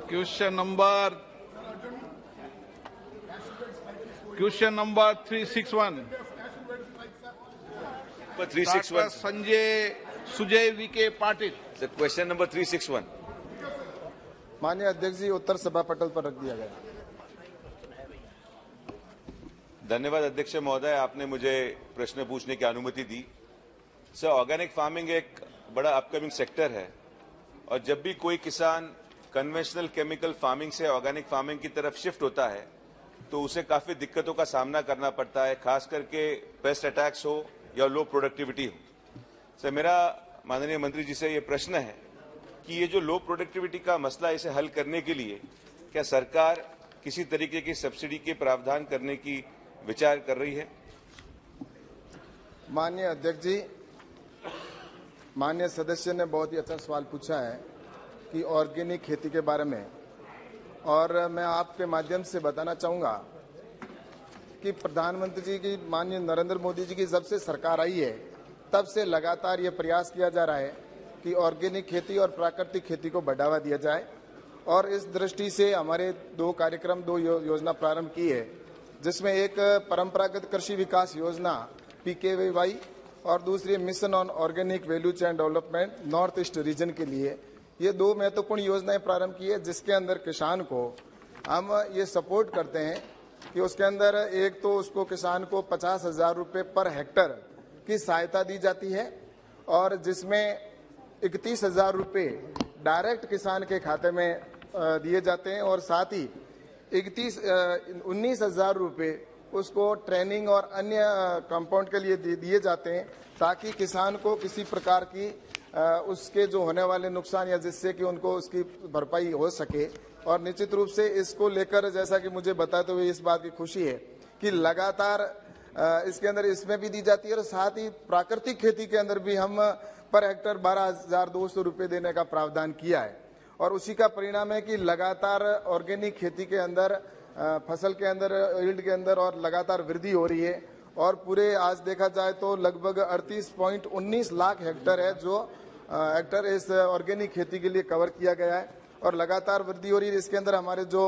Question number 361. Number 361. Dr. Sanjay Sujay V.K. Patil. Sir, question number 361. माननीय अध्यक्ष जी, उत्तर सभा पटल पर रख दिया गया। धन्यवाद अध्यक्ष महोदय, आपने मुझे प्रश्न पूछने की अनुमति दी। सर, ऑर्गेनिक फार्मिंग एक बड़ा अपकमिंग सेक्टर है और जब भी कोई किसान कन्वेंशनल केमिकल फार्मिंग से ऑर्गेनिक फार्मिंग की तरफ शिफ्ट होता है तो उसे काफी दिक्कतों का सामना करना पड़ता है, खास करके पेस्ट अटैक्स हो या लो प्रोडक्टिविटी हो। सर, मेरा माननीय मंत्री जी से ये प्रश्न है कि ये जो लो प्रोडक्टिविटी का मसला, इसे हल करने के लिए क्या सरकार किसी तरीके की सब्सिडी के प्रावधान करने की विचार कर रही है? माननीय अध्यक्ष जी, माननीय सदस्य ने बहुत ही अच्छा सवाल पूछा है कि ऑर्गेनिक खेती के बारे में, और मैं आपके माध्यम से बताना चाहूंगा कि प्रधानमंत्री जी की, माननीय नरेंद्र मोदी जी की जब से सरकार आई है तब से लगातार ये प्रयास किया जा रहा है कि ऑर्गेनिक खेती और प्राकृतिक खेती को बढ़ावा दिया जाए। और इस दृष्टि से हमारे दो कार्यक्रम, दो योजना प्रारंभ की है, जिसमें एक परंपरागत कृषि विकास योजना PKVY और दूसरी mission on organic value chain development north east region के लिए, ये दो महत्वपूर्ण योजनाएं प्रारंभ की है, जिसके अंदर किसान को हम ये सपोर्ट करते हैं कि उसके अंदर एक तो उसको किसान को 50,000 रुपये पर हेक्टर की सहायता दी जाती है और जिसमें 31,000 रुपये डायरेक्ट किसान के खाते में दिए जाते हैं और साथ ही 19,000 रुपये उसको ट्रेनिंग और अन्य कंपाउंड के लिए दिए जाते हैं, ताकि किसान को किसी प्रकार की उसके जो होने वाले नुकसान या जिससे कि उनको उसकी भरपाई हो सके। और निश्चित रूप से इसको लेकर, जैसा कि मुझे बताते हुए इस बात की खुशी है कि लगातार इसके अंदर इसमें भी दी जाती है और साथ ही प्राकृतिक खेती के अंदर भी हम पर हेक्टर 12,200 रुपये देने का प्रावधान किया है। और उसी का परिणाम है कि लगातार ऑर्गेनिक खेती के अंदर, फसल के अंदर, यील्ड के अंदर और लगातार वृद्धि हो रही है। और पूरे आज देखा जाए तो लगभग 38.19 लाख हेक्टर है जो हेक्टर इस ऑर्गेनिक खेती के लिए कवर किया गया है और लगातार वृद्धि हो रही है। इसके अंदर हमारे जो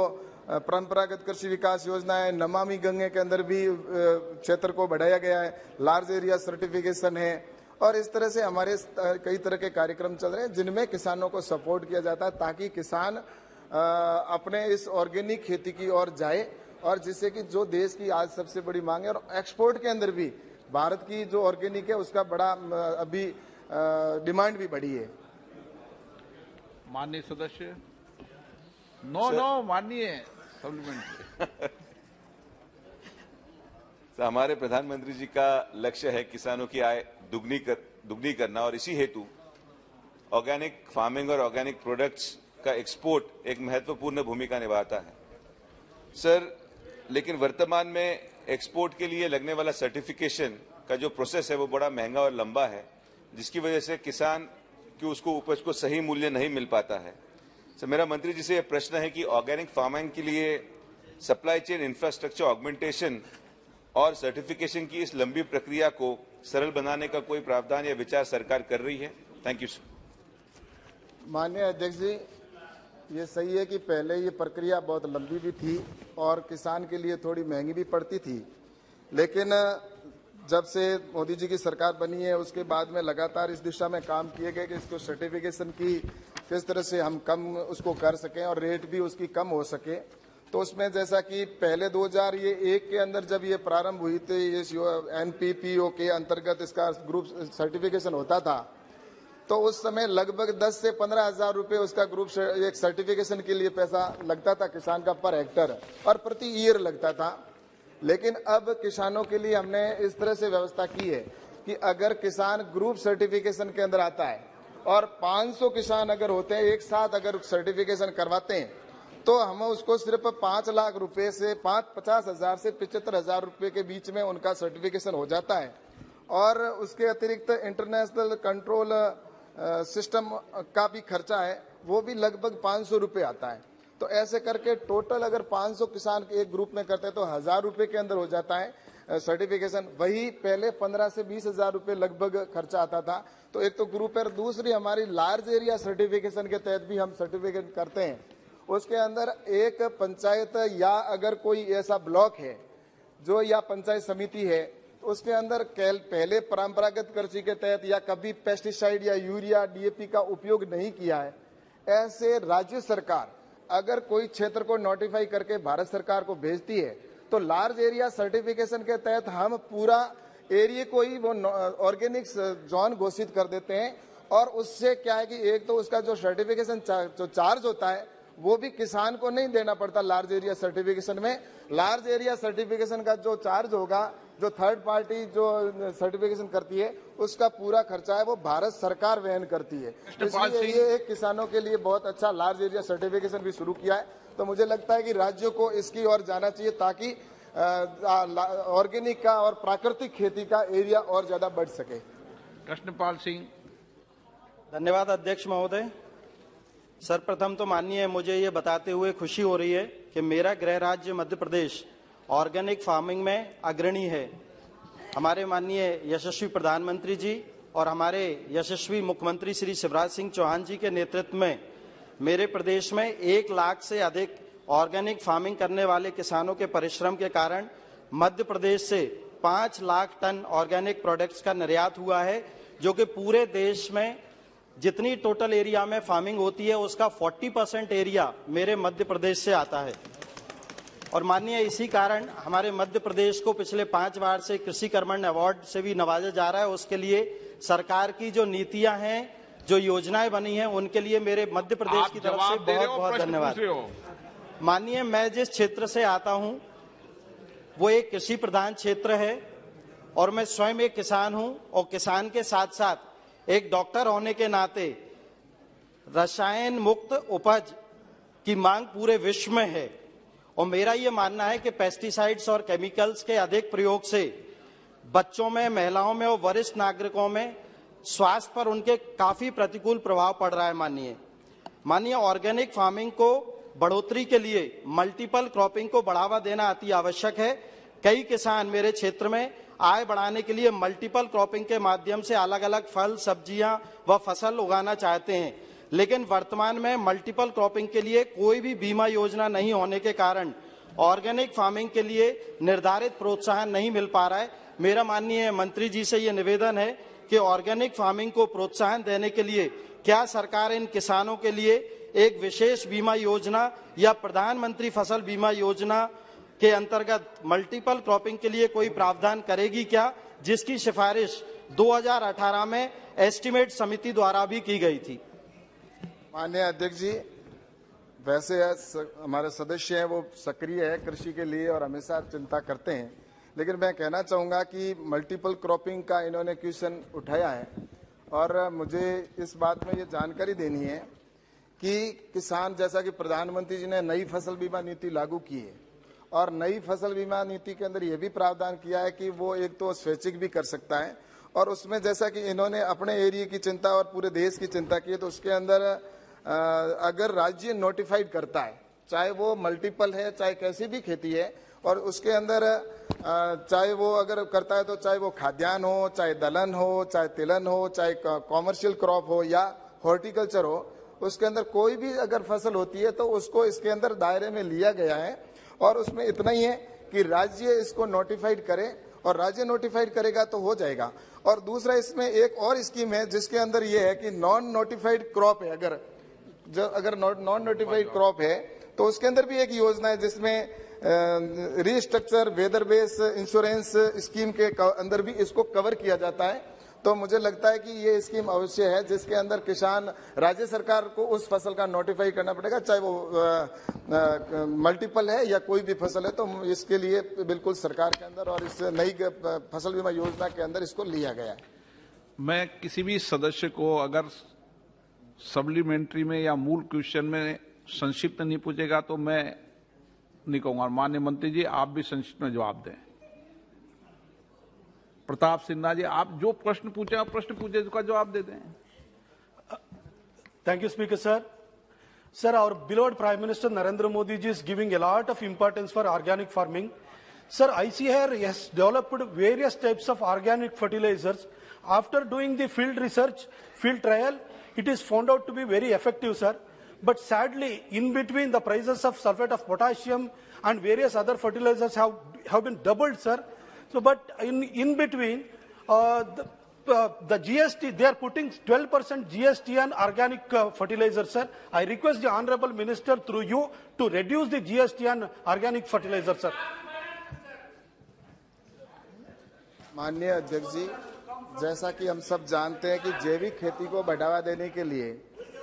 परंपरागत कृषि विकास योजना है, नमामि गंगे के अंदर भी क्षेत्र को बढ़ाया गया है, लार्ज एरिया सर्टिफिकेशन है और इस तरह से हमारे कई तरह के कार्यक्रम चल रहे हैं जिनमें किसानों को सपोर्ट किया जाता है, ताकि किसान अपने इस ऑर्गेनिक खेती की ओर जाए और जिससे कि जो देश की आज सबसे बड़ी मांग है और एक्सपोर्ट के अंदर भी भारत की जो ऑर्गेनिक है उसका बड़ा अभी डिमांड भी बढ़ी है। माननीय सदस्य। नो माननीय सप्लीमेंट्री। हमारे प्रधानमंत्री जी का लक्ष्य है किसानों की आय दुगनी करना और इसी हेतु ऑर्गेनिक फार्मिंग और ऑर्गेनिक प्रोडक्ट्स का एक्सपोर्ट एक महत्वपूर्ण भूमिका निभाता है। सर, लेकिन वर्तमान में एक्सपोर्ट के लिए लगने वाला सर्टिफिकेशन का जो प्रोसेस है वो बड़ा महंगा और लंबा है, जिसकी वजह से किसान की उसको उपज को सही मूल्य नहीं मिल पाता है। सर, मेरा मंत्री जी से यह प्रश्न है कि ऑर्गेनिक फार्मिंग के लिए सप्लाई चेन इंफ्रास्ट्रक्चर ऑगमेंटेशन और सर्टिफिकेशन की इस लंबी प्रक्रिया को सरल बनाने का कोई प्रावधान या विचार सरकार कर रही है? Thank you sir. माननीय अध्यक्ष जी, ये सही है कि पहले ये प्रक्रिया बहुत लंबी भी थी और किसान के लिए थोड़ी महंगी भी पड़ती थी, लेकिन जब से मोदी जी की सरकार बनी है उसके बाद में लगातार इस दिशा में काम किए गए कि इसको सर्टिफिकेशन की किस तरह से हम कम उसको कर सकें और रेट भी उसकी कम हो सके। तो उसमें जैसा कि पहले 2001 के अंदर जब ये प्रारंभ हुई थी, इस NPPO के अंतर्गत इसका ग्रुप सर्टिफिकेशन होता था, तो उस समय लगभग 10 से 15,000 रुपये उसका ग्रुप एक सर्टिफिकेशन के लिए पैसा लगता था किसान का पर हेक्टर और प्रति ईयर लगता था। लेकिन अब किसानों के लिए हमने इस तरह से व्यवस्था की है कि अगर किसान ग्रुप सर्टिफिकेशन के अंदर आता है और 500 किसान अगर होते हैं एक साथ अगर सर्टिफिकेशन करवाते हैं तो हम उसको सिर्फ 5 लाख रुपए से 50,000 से 75,000 रुपये के बीच में उनका सर्टिफिकेशन हो जाता है। और उसके अतिरिक्त इंटरनेशनल कंट्रोल सिस्टम का भी खर्चा है, वो भी लगभग 500 रुपये आता है। तो ऐसे करके टोटल अगर 500 किसान एक ग्रुप में करते हैं तो 1,000 रुपये के अंदर हो जाता है सर्टिफिकेशन। वही पहले 15 से 20,000 रुपये लगभग खर्चा आता था। तो एक तो ग्रुप है, दूसरी हमारी लार्ज एरिया सर्टिफिकेशन के तहत भी हम सर्टिफिकेट करते हैं उसके अंदर एक पंचायत या अगर कोई ऐसा ब्लॉक है जो या पंचायत समिति है तो उसके अंदर पहले परंपरागत कृषि के तहत या कभी पेस्टिसाइड या यूरिया डीएपी का उपयोग नहीं किया है, ऐसे राज्य सरकार अगर कोई क्षेत्र को नोटिफाई करके भारत सरकार को भेजती है तो लार्ज एरिया सर्टिफिकेशन के तहत हम पूरा एरिया को ही वो ऑर्गेनिक जोन घोषित कर देते हैं। और उससे क्या है कि एक तो उसका जो सर्टिफिकेशन जो चार्ज होता है वो भी किसान को नहीं देना पड़ता। लार्ज एरिया सर्टिफिकेशन में लार्ज एरिया सर्टिफिकेशन का जो चार्ज होगा, जो थर्ड पार्टी जो सर्टिफिकेशन करती है, उसका पूरा खर्चा है वो भारत सरकार वहन करती है। इसलिए ये एक किसानों के लिए बहुत अच्छा लार्ज एरिया सर्टिफिकेशन भी शुरू किया है। तो मुझे लगता है कि राज्यों को इसकी ओर जाना चाहिए ताकि ऑर्गेनिक का और प्राकृतिक खेती का एरिया और ज्यादा बढ़ सके। कृष्णपाल सिंह। धन्यवाद अध्यक्ष महोदय। सर्वप्रथम तो माननीय मुझे ये बताते हुए खुशी हो रही है कि मेरा गृह राज्य मध्य प्रदेश ऑर्गेनिक फार्मिंग में अग्रणी है। हमारे माननीय यशस्वी प्रधानमंत्री जी और हमारे यशस्वी मुख्यमंत्री श्री शिवराज सिंह चौहान जी के नेतृत्व में मेरे प्रदेश में 1 लाख से अधिक ऑर्गेनिक फार्मिंग करने वाले किसानों के परिश्रम के कारण मध्य प्रदेश से 5 लाख टन ऑर्गेनिक प्रोडक्ट्स का निर्यात हुआ है, जो कि पूरे देश में जितनी टोटल एरिया में फार्मिंग होती है उसका 40% एरिया मेरे मध्य प्रदेश से आता है। और माननीय इसी कारण हमारे मध्य प्रदेश को पिछले 5 बार से कृषि कर्मण्य अवार्ड से भी नवाजा जा रहा है। उसके लिए सरकार की जो नीतियां हैं, जो योजनाएं बनी हैं, उनके लिए मेरे मध्य प्रदेश की तरफ से बहुत बहुत धन्यवाद। माननीय मैं जिस क्षेत्र से आता हूं वो एक कृषि प्रधान क्षेत्र है और मैं स्वयं एक किसान हूं और किसान के साथ साथ एक डॉक्टर होने के नाते रसायन मुक्त उपज की मांग पूरे विश्व में है। और मेरा ये मानना है कि पेस्टिसाइड्स और केमिकल्स के अधिक प्रयोग से बच्चों में, महिलाओं में और वरिष्ठ नागरिकों में स्वास्थ्य पर उनके काफी प्रतिकूल प्रभाव पड़ रहा है। माननीय ऑर्गेनिक फार्मिंग को बढ़ोतरी के लिए मल्टीपल क्रॉपिंग को बढ़ावा देना अति आवश्यक है। कई किसान मेरे क्षेत्र में आय बढ़ाने के लिए मल्टीपल क्रॉपिंग के माध्यम से अलग अलग फल, सब्जियां व फसल उगाना चाहते हैं, लेकिन वर्तमान में मल्टीपल क्रॉपिंग के लिए कोई भी बीमा योजना नहीं होने के कारण ऑर्गेनिक फार्मिंग के लिए निर्धारित प्रोत्साहन नहीं मिल पा रहा है। मेरा माननीय मंत्री जी से ये निवेदन है कि ऑर्गेनिक फार्मिंग को प्रोत्साहन देने के लिए क्या सरकार इन किसानों के लिए एक विशेष बीमा योजना या प्रधानमंत्री फसल बीमा योजना के अंतर्गत मल्टीपल क्रॉपिंग के लिए कोई प्रावधान करेगी क्या, जिसकी सिफारिश 2018 में एस्टीमेट समिति द्वारा भी की गई थी। माननीय अध्यक्ष जी, वैसे हमारे सदस्य हैं वो सक्रिय है कृषि के लिए और हमेशा चिंता करते हैं, लेकिन मैं कहना चाहूंगा कि मल्टीपल क्रॉपिंग का इन्होंने क्वेश्चन उठाया है और मुझे इस बात में ये जानकारी देनी है कि किसान, जैसा कि प्रधानमंत्री जी ने नई फसल बीमा नीति लागू की है और नई फसल बीमा नीति के अंदर यह भी प्रावधान किया है कि वो एक तो स्वैच्छिक भी कर सकता है और उसमें जैसा कि इन्होंने अपने एरिया की चिंता और पूरे देश की चिंता की है, तो उसके अंदर अगर राज्य नोटिफाइड करता है, चाहे वो मल्टीपल है, चाहे कैसी भी खेती है, और उसके अंदर चाहे वो अगर करता है तो चाहे वो खाद्यान्न हो, चाहे दलहन हो, चाहे तिलहन हो, चाहे कॉमर्शियल क्रॉप हो या हॉर्टिकल्चर हो, उसके अंदर कोई भी अगर फसल होती है तो उसको इसके अंदर दायरे में लिया गया है। और उसमें इतना ही है कि राज्य इसको नोटिफाइड करे और राज्य नोटिफाइड करेगा तो हो जाएगा। और दूसरा इसमें एक और स्कीम है जिसके अंदर ये है कि नॉन नोटिफाइड क्रॉप है, अगर नॉन नोटिफाइड क्रॉप है तो उसके अंदर भी एक योजना है जिसमें restructure weather base insurance scheme के अंदर भी इसको कवर किया जाता है। तो मुझे लगता है कि ये स्कीम अवश्य है जिसके अंदर किसान, राज्य सरकार को उस फसल का नोटिफाई करना पड़ेगा, चाहे वो मल्टीपल है या कोई भी फसल है। तो इसके लिए बिल्कुल सरकार के अंदर और इस नई फसल बीमा योजना के अंदर इसको लिया गया है। मैं किसी भी सदस्य को अगर सप्लीमेंट्री में या मूल क्वेश्चन में संक्षिप्त नहीं पूछेगा तो मैं नहीं कहूंगा। माननीय मंत्री जी, आप भी संक्षिप्त में जवाब दें। प्रताप सिन्हा जी, आप जो प्रश्न पूछे आप प्रश्न पूछे, उसका जवाब दे दें। Thank you, Speaker, sir. Sir, our beloved Prime Minister Narendra Modi ji is giving a lot of importance for organic farming. Sir, ICAR has developed various types of organic fertilizers. After doing the field research, field trial, it is found out to be very effective, sir. But sadly, in between, the prices of sulfate of potassium and various other fertilizers have been doubled, sir. So, but in between, the GST, they are putting 12% GST on organic fertilizer, sir. I request the Honorable Minister through you to reduce the GST on organic fertilizer, sir. माननीय अध्यक्ष जी, जैसा कि हम सब जानते हैं कि जैविक खेती को बढ़ावा देने के लिए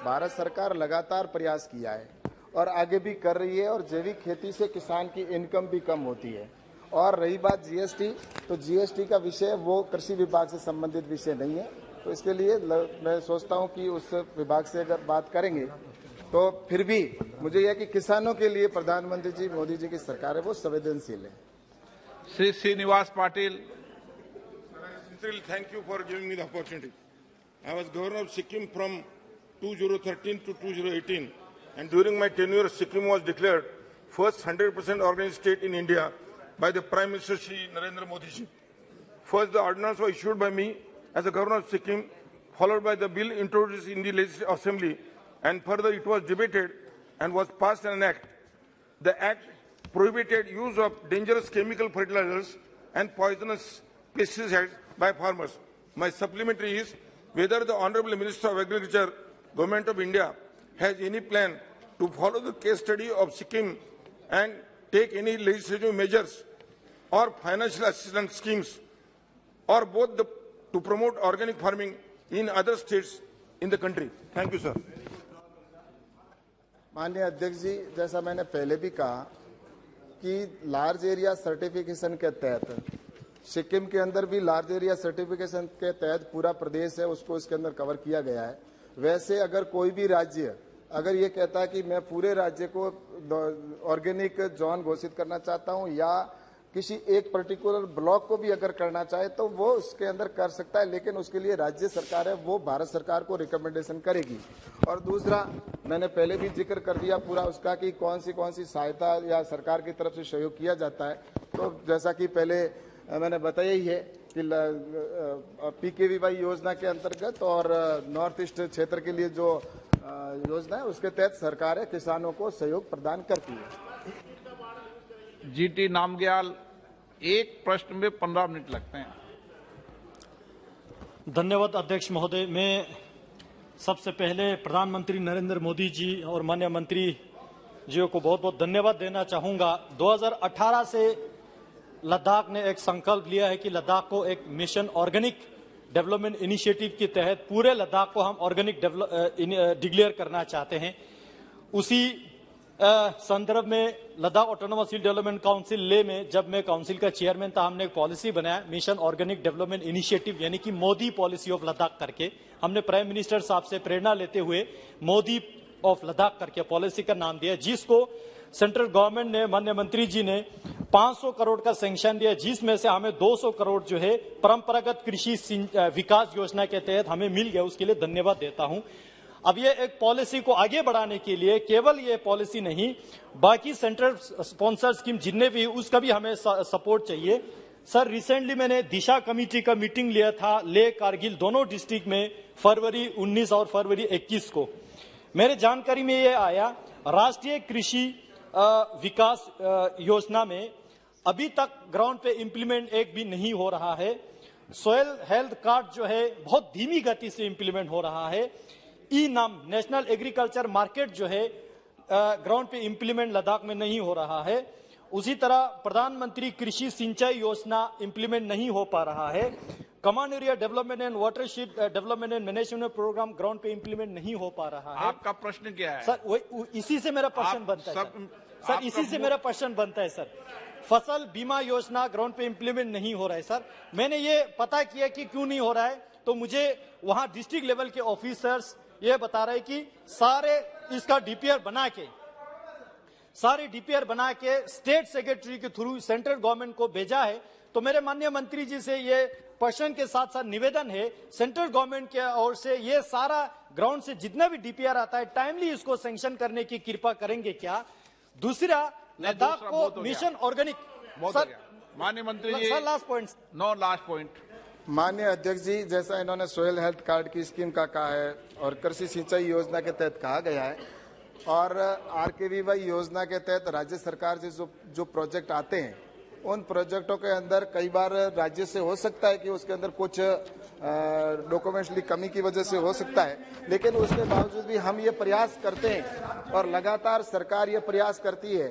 भारत सरकार लगातार प्रयास किया है और आगे भी कर रही है, और जैविक खेती से किसान की इनकम भी कम होती है। और रही बात जीएसटी, तो जीएसटी का विषय वो कृषि विभाग से संबंधित विषय नहीं है, तो इसके लिए मैं सोचता हूं कि उस विभाग से अगर बात करेंगे तो फिर भी मुझे यह कि किसानों के लिए प्रधानमंत्री जी मोदी जी की सरकार है वो संवेदनशील है। Shri Srinivas Patil. Thank you for giving me the opportunity. I was governor of Sikkim from 2013 to 2018, and during my tenure, Sikkim was declared first 100% organic state in India by the Prime Minister Shri Narendra Modi ji. First, the ordinance was issued by me as the governor of Sikkim, followed by the bill introduced in the Legislative Assembly, and further it was debated and was passed an act. The act prohibited use of dangerous chemical fertilizers and poisonous pesticides by farmers. My supplementary is whether the Honorable Minister of Agriculture, Government of India, has any plan to follow the case study of Sikkim and take any legislative measures or financial assistance schemes or both to promote organic farming in other states in the country. Thank you, sir. माननीय अध्यक्ष जी, जैसा मैंने पहले भी कहा कि large area certification के तहत सिक्किम के अंदर भी लार्ज एरिया सर्टिफिकेशन के तहत पूरा प्रदेश है उसको इसके अंदर कवर किया गया है। वैसे अगर कोई भी राज्य अगर ये कहता है कि मैं पूरे राज्य को ऑर्गेनिक जोन घोषित करना चाहता हूं या किसी एक पर्टिकुलर ब्लॉक को भी अगर करना चाहे तो वो उसके अंदर कर सकता है, लेकिन उसके लिए राज्य सरकार है वो भारत सरकार को रिकमेंडेशन करेगी। और दूसरा, मैंने पहले भी जिक्र कर दिया पूरा उसका कि कौन सी सहायता या सरकार की तरफ से सहयोग किया जाता है। तो जैसा कि पहले मैंने बताया ही है कि PKVY योजना के अंतर्गत और नॉर्थ ईस्ट क्षेत्र के लिए जो योजना है उसके तहत सरकार है किसानों को सहयोग प्रदान करती है। GT नामग्याल, एक प्रश्न में 15 मिनट लगते हैं। धन्यवाद अध्यक्ष महोदय। मैं सबसे पहले प्रधानमंत्री नरेंद्र मोदी जी और माननीय मंत्री जी को बहुत बहुत धन्यवाद देना चाहूंगा। 2018 से लद्दाख ने एक संकल्प लिया है कि लद्दाख को एक मिशन ऑर्गेनिक डेवलपमेंट इनिशिएटिव के तहत पूरे लद्दाख को हम ऑर्गेनिक डिक्लेयर करना चाहते हैं। उसी संदर्भ में लद्दाख ऑटोनोमस हिल डेवलपमेंट काउंसिल ले में जब मैं काउंसिल का चेयरमैन था, हमने एक पॉलिसी बनाया मिशन ऑर्गेनिक डेवलपमेंट इनिशिएटिव, यानी कि मोदी पॉलिसी ऑफ लद्दाख करके। हमने प्राइम मिनिस्टर साहब से प्रेरणा लेते हुए मोदी ऑफ लद्दाख करके पॉलिसी का नाम दिया, जिसको सेंट्रल गवर्नमेंट ने, माननीय मंत्री जी ने 500 करोड़ का सैंक्शन दिया, जिसमें से हमें 200 करोड़ जो है परंपरागत कृषि विकास योजना के तहत हमें मिल गया। उसके लिए धन्यवाद देता हूं। अब ये एक पॉलिसी को आगे बढ़ाने के लिए केवल ये पॉलिसी नहीं, बाकी सेंट्रल स्पॉन्सर स्कीम जितने भी उसका भी हमें सपोर्ट चाहिए। सर, रिसेंटली मैंने दिशा कमेटी का मीटिंग लिया था ले कारगिल दोनों डिस्ट्रिक्ट में फरवरी 19 और फरवरी 21 को। मेरे जानकारी में ये आया राष्ट्रीय कृषि विकास योजना में अभी तक ग्राउंड पे इंप्लीमेंट एक भी नहीं हो रहा है। सोयल हेल्थ कार्ड जो है बहुत धीमी गति से इंप्लीमेंट हो रहा है। नाम नेशनल एग्रीकल्चर मार्केट जो है ग्राउंड पे इंप्लीमेंट लद्दाख में नहीं हो रहा है। उसी तरह प्रधानमंत्री कृषि सिंचाई योजना इंप्लीमेंट नहीं हो पा रहा है। Command area development and watershed development and management programme ground पे इंप्लीमेंट नहीं हो पा रहा है। आपका प्रश्न क्या है? सर, इसी से मेरा प्रश्न बनता है सर, इसी से मेरा प्रश्न बनता है सर। फसल बीमा योजना ग्राउंड पे इंप्लीमेंट नहीं हो रहा है सर। मैंने ये पता किया कि क्यों नहीं हो रहा है, तो मुझे वहां डिस्ट्रिक्ट लेवल के ऑफिसर्स ये बता रहे कि सारे इसका डीपीआर बना के स्टेट सेक्रेटरी के थ्रू सेंट्रल गवर्नमेंट को भेजा है। तो मेरे माननीय मंत्री जी से ये प्रश्न के साथ साथ निवेदन है, सेंट्रल गवर्नमेंट के ओर से ये सारा ग्राउंड से जितना भी डीपीआर आता है टाइमली इसको सैंक्शन करने की कृपा करेंगे क्या? दूसरा, लद्दाख को मिशन ऑर्गेनिक। माननीय मंत्री जी, सर लास्ट पॉइंट। माननीय अध्यक्ष जी, जैसा इन्होंने सोयल हेल्थ कार्ड की स्कीम का कहा है और कृषि सिंचाई योजना के तहत कहा गया है, और RKVY योजना के तहत राज्य सरकार से जो प्रोजेक्ट आते हैं, उन प्रोजेक्टों के अंदर कई बार राज्य से हो सकता है कि उसके अंदर कुछ डॉक्यूमेंट्सली कमी की वजह से हो सकता है, लेकिन उसके बावजूद भी हम ये प्रयास करते हैं और लगातार सरकार ये प्रयास करती है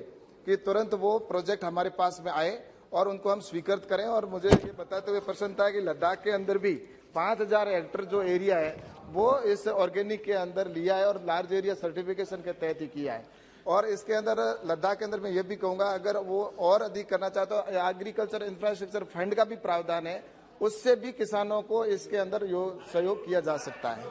कि तुरंत वो प्रोजेक्ट हमारे पास में आए और उनको हम स्वीकृत करें। और मुझे ये बताते हुए प्रसन्नता है कि लद्दाख के अंदर भी 5000 हेक्टेयर जो एरिया है वो इस ऑर्गेनिक के अंदर लिया है और लार्ज एरिया सर्टिफिकेशन के तहत ही किया है। और इसके अंदर लद्दाख के अंदर मैं ये भी कहूंगा, अगर वो और अधिक करना चाहता हो, एग्रीकल्चर इंफ्रास्ट्रक्चर फंड का भी प्रावधान है, उससे भी किसानों को इसके अंदर सहयोग किया जा सकता है।